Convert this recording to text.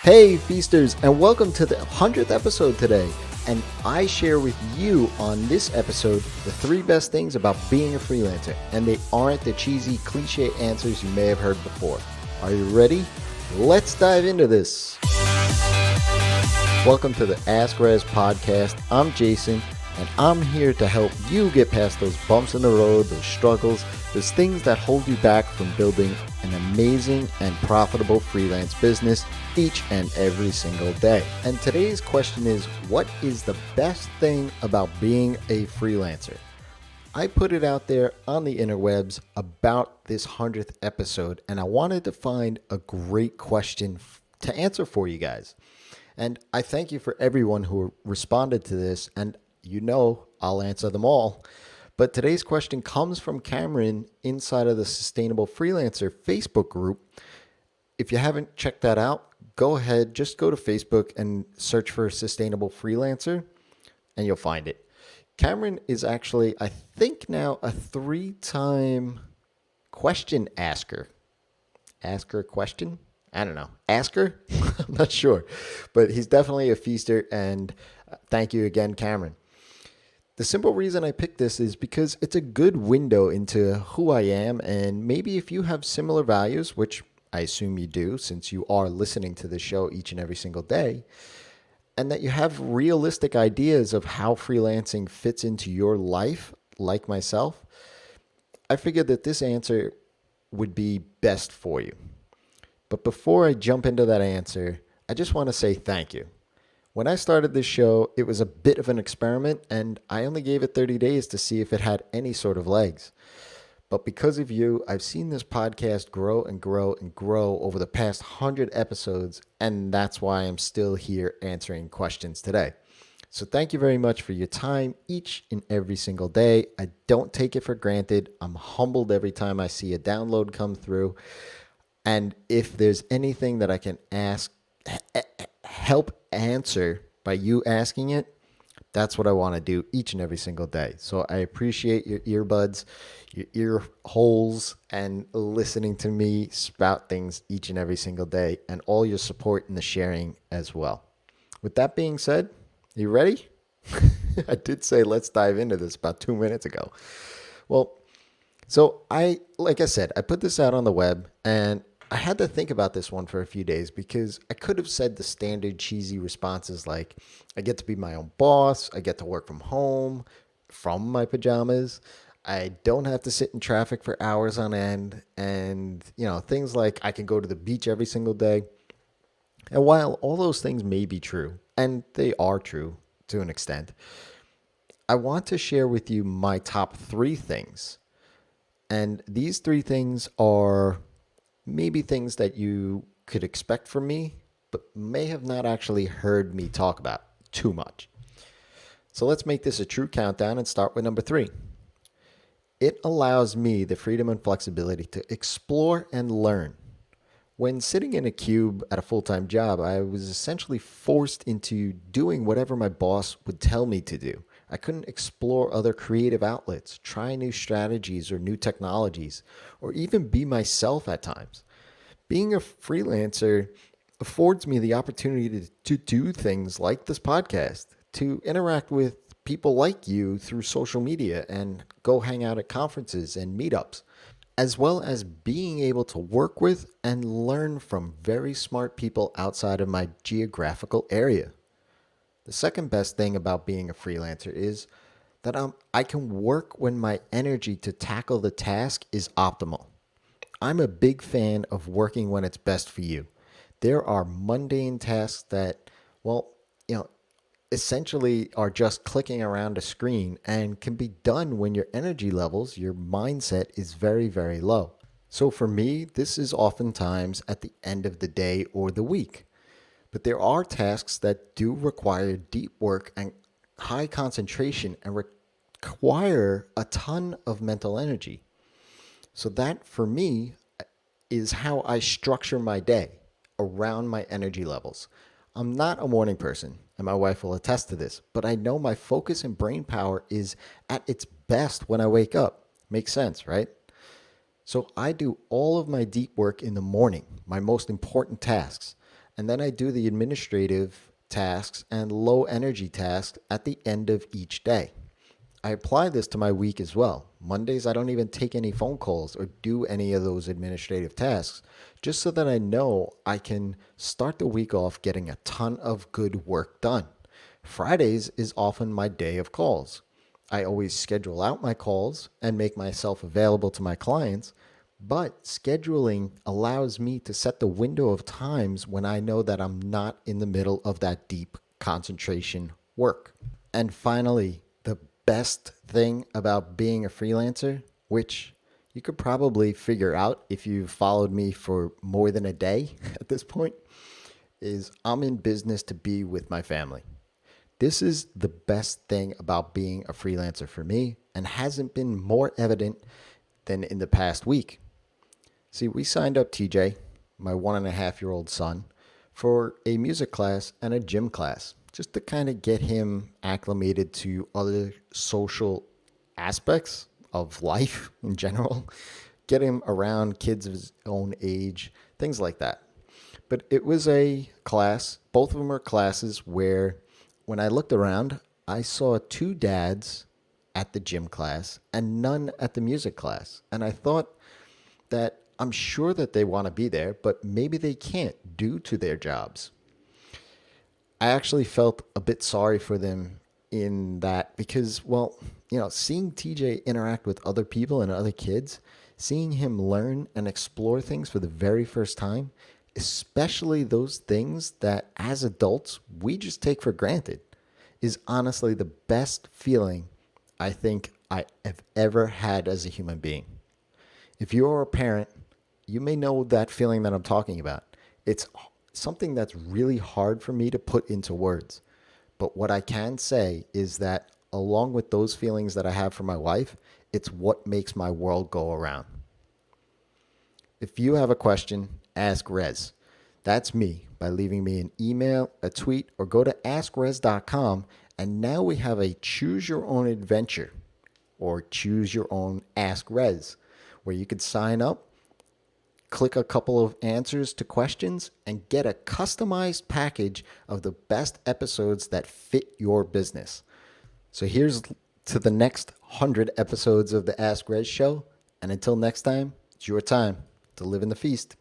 Hey feasters, and welcome to the 100th episode today. And I share with you on this episode the 3 best things about being a freelancer. And they aren't the cheesy cliche answers you may have heard before. Are you ready? Let's dive into this. Welcome to the Ask Rezzz podcast. I'm Jason, and I'm here to help you get past those bumps in the road, those struggles, those things that hold you back from building an amazing and profitable freelance business each and every single day. And today's question is, what is the best thing about being a freelancer? I put it out there on the interwebs about this 100th episode, and I wanted to find a great question to answer for you guys. And I thank you for everyone who responded to this, and you know I'll answer them all. But today's question comes from Cameron inside of the Sustainable Freelancer Facebook group. If you haven't checked that out, go ahead, just go to Facebook and search for Sustainable Freelancer, and you'll find it. Cameron is actually, I think now, a 3-time question asker. Asker question? I don't know. Asker? I'm not sure. But he's definitely a feaster, and thank you again, Cameron. The simple reason I picked this is because it's a good window into who I am, and maybe if you have similar values, which I assume you do since you are listening to the show each and every single day, and that you have realistic ideas of how freelancing fits into your life, like myself, I figured that this answer would be best for you. But before I jump into that answer, I just want to say thank you. When I started this show, it was a bit of an experiment, and I only gave it 30 days to see if it had any sort of legs. But because of you, I've seen this podcast grow and grow and grow over the past 100 episodes, and that's why I'm still here answering questions today. So thank you very much for your time each and every single day. I don't take it for granted. I'm humbled every time I see a download come through. And if there's anything that I can help answer by you asking it, that's what I want to do each and every single day. So I appreciate your earbuds, your ear holes, and listening to me spout things each and every single day, and all your support and the sharing as well. With that being said, you ready? I did say let's dive into this about 2 minutes ago. Well, so like I said, I put this out on the web, and I had to think about this one for a few days because I could have said the standard cheesy responses like, I get to be my own boss, I get to work from home, from my pajamas, I don't have to sit in traffic for hours on end, and things like I can go to the beach every single day. And while all those things may be true, and they are true to an extent, I want to share with you my top 3 things. And these 3 things are maybe things that you could expect from me, but may have not actually heard me talk about too much. So let's make this a true countdown and start with number 3. It allows me the freedom and flexibility to explore and learn. When sitting in a cube at a full-time job, I was essentially forced into doing whatever my boss would tell me to do. I couldn't explore other creative outlets, try new strategies or new technologies, or even be myself at times. Being a freelancer affords me the opportunity to do things like this podcast, to interact with people like you through social media and go hang out at conferences and meetups, as well as being able to work with and learn from very smart people outside of my geographical area. The second best thing about being a freelancer is that I can work when my energy to tackle the task is optimal. I'm a big fan of working when it's best for you. There are mundane tasks that, essentially are just clicking around a screen and can be done when your energy levels, your mindset is very, very low. So for me, this is oftentimes at the end of the day or the week. But there are tasks that do require deep work and high concentration and require a ton of mental energy. So that, for me, is how I structure my day around my energy levels. I'm not a morning person, and my wife will attest to this, but I know my focus and brain power is at its best when I wake up. Makes sense, right? So I do all of my deep work in the morning, my most important tasks. and then I do the administrative tasks and low energy tasks at the end of each day. I apply this to my week as well. Mondays, I don't even take any phone calls or do any of those administrative tasks, just so that I know I can start the week off getting a ton of good work done. Fridays is often my day of calls. I always schedule out my calls and make myself available to my clients, but scheduling allows me to set the window of times when I know that I'm not in the middle of that deep concentration work. And finally, the best thing about being a freelancer, which you could probably figure out if you've followed me for more than a day at this point, is I'm in business to be with my family. This is the best thing about being a freelancer for me and hasn't been more evident than in the past week. See, we signed up TJ, my 1.5-year-old son, for a music class and a gym class, just to kind of get him acclimated to other social aspects of life in general, get him around kids of his own age, things like that. But it was a class, both of them are classes where when I looked around, I saw 2 dads at the gym class and none at the music class. And I thought that I'm sure that they want to be there, but maybe they can't due to their jobs. I actually felt a bit sorry for them in that because, well, seeing TJ interact with other people and other kids, seeing him learn and explore things for the very first time, especially those things that as adults we just take for granted, is honestly the best feeling I think I have ever had as a human being. If you're a parent, you may know that feeling that I'm talking about. It's something that's really hard for me to put into words. But what I can say is that along with those feelings that I have for my wife, it's what makes my world go around. If you have a question, ask Rezzz. That's me by leaving me an email, a tweet, or go to askrezzz.com. And now we have a choose your own adventure or choose your own Ask Rezzz, where you could sign up, click a couple of answers to questions, and get a customized package of the best episodes that fit your business. So here's to the next 100 episodes of the Ask Rezzz show. And until next time, it's your time to live in the feast.